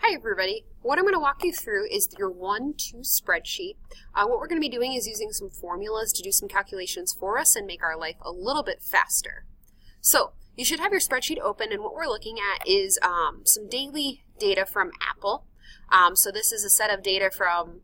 Hi everybody. What I'm going to walk you through is your 1-2 spreadsheet. What we're going to be doing is using some formulas to do some calculations for us and make our life a little bit faster. So you should have your spreadsheet open, and what we're looking at is some daily data from Apple. So this is a set of data from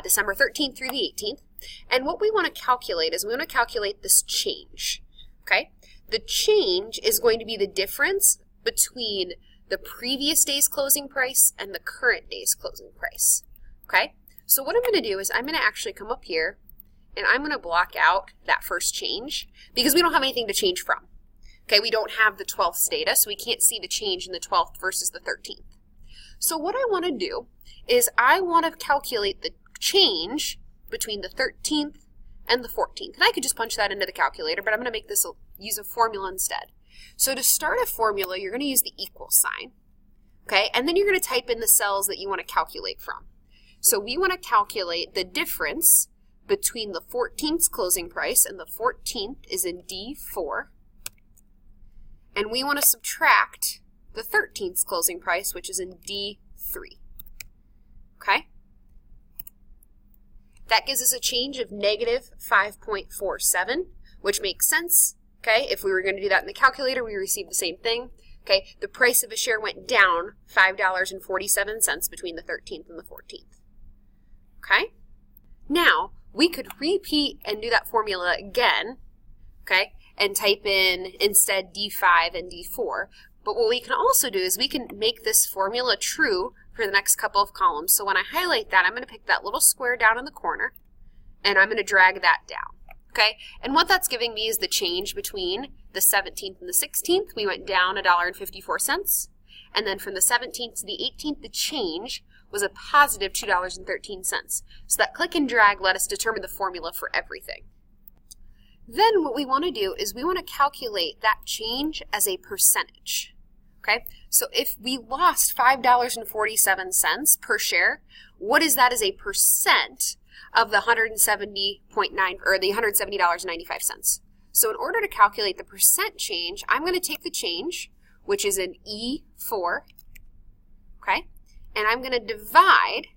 December 13th through the 18th. And what we want to calculate is we want to calculate this change. Okay? The change is going to be the difference between the previous day's closing price and the current day's closing price. Okay? So what I'm going to do is I'm going to actually come up here and I'm going to block out that first change because we don't have anything to change from. Okay, we don't have the 12th data, so we can't see the change in the 12th versus the 13th. So what I want to do is I want to calculate the change between the 13th and the 14th. And I could just punch that into the calculator, but I'm going to make this use a formula instead. So to start a formula, you're going to use the equal sign, okay? And then you're going to type in the cells that you want to calculate from. So we want to calculate the difference between the 14th's closing price, and the 14th is in D4. And we want to subtract the 13th's closing price, which is in D3, okay? That gives us a change of negative 5.47, which makes sense. Okay, if we were going to do that in the calculator, we receive the same thing. Okay, the price of a share went down $5.47 between the 13th and the 14th. Okay, now we could repeat and do that formula again, okay, and type in instead D5 and D4. But what we can also do is we can make this formula true for the next couple of columns. So when I highlight that, I'm going to pick that little square down in the corner, and I'm going to drag that down. Okay, and what that's giving me is the change between the 17th and the 16th. We went down $1.54, and then from the 17th to the 18th, the change was a positive $2.13. So that click and drag let us determine the formula for everything. Then what we want to do is we want to calculate that change as a percentage. Okay, so if we lost $5.47 per share, what is that as a percent of the $170.9 or the $170.95? So in order to calculate the percent change, I'm going to take the change, which is an E4, okay, and I'm going to divide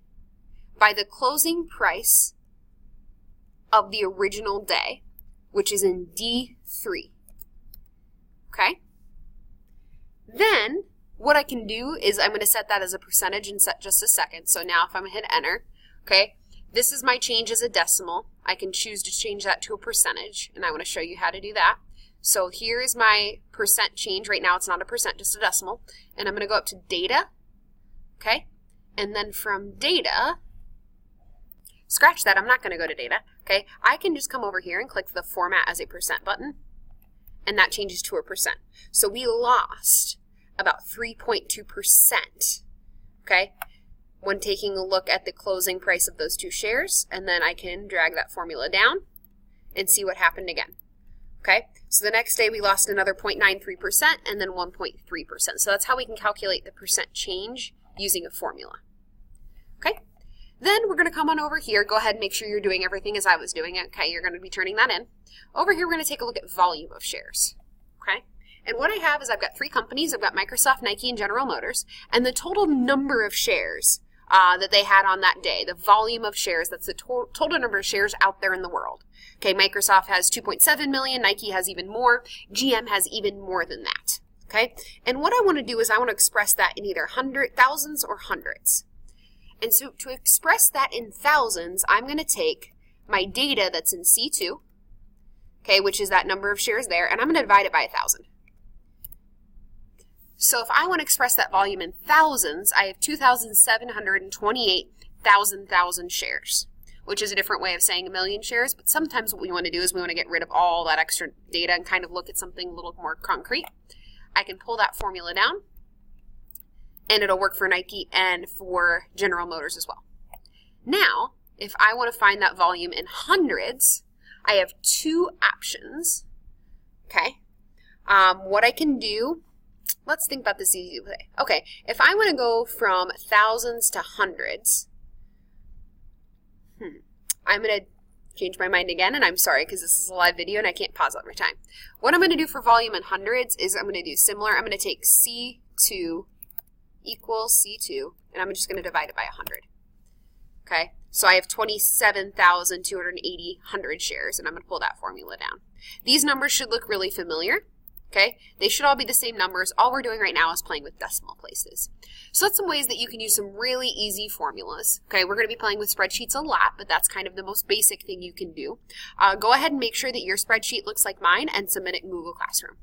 by the closing price of the original day, which is in D3, okay? Then what I can do is I'm going to set that as a percentage in just a second. So now if I'm going to hit enter, okay, this is my change as a decimal. I can choose to change that to a percentage, and I want to show you how to do that. So here is my percent change. Right now it's not a percent, just a decimal. And I'm going to go up to data, okay? And then from data, scratch that, I'm not going to go to data, okay? I can just come over here and click the format as a percent button, and that changes to a percent. So we lost about 3.2%, okay, when taking a look at the closing price of those two shares, and then I can drag that formula down and see what happened again. Okay, so the next day we lost another 0.93% and then 1.3%. So that's how we can calculate the percent change using a formula. Okay, then we're going to come on over here. Go ahead and make sure you're doing everything as I was doing it. Okay, you're going to be turning that in. Over here we're going to take a look at volume of shares. Okay, and what I have is I've got three companies. I've got Microsoft, Nike, and General Motors, and the total number of shares that they had on that day, the volume of shares, that's the total number of shares out there in the world. Okay, Microsoft has 2.7 million, Nike has even more, GM has even more than that. Okay, and what I want to do is I want to express that in either thousands or hundreds. And so to express that in thousands, I'm going to take my data that's in C2, okay, which is that number of shares there, and I'm going to divide it by 1,000. So if I want to express that volume in thousands, I have 2,728,000 shares, which is a different way of saying a million shares. But sometimes what we want to do is we want to get rid of all that extra data and kind of look at something a little more concrete. I can pull that formula down, and it'll work for Nike and for General Motors as well. Now, if I want to find that volume in hundreds, I have two options. Okay, what I can do, let's think about this easy way. Okay, if I want to go from thousands to hundreds, I'm going to change my mind again, and I'm sorry because this is a live video and I can't pause it every time. What I'm going to do for volume in hundreds is I'm going to do similar. I'm going to take C2 equals C2, and I'm just going to divide it by 100. Okay, so I have 27,280 shares, and I'm going to pull that formula down. These numbers should look really familiar. Okay, they should all be the same numbers. All we're doing right now is playing with decimal places. So that's some ways that you can use some really easy formulas. Okay, we're going to be playing with spreadsheets a lot, but that's kind of the most basic thing you can do. Go ahead and make sure that your spreadsheet looks like mine and submit it in Google Classroom.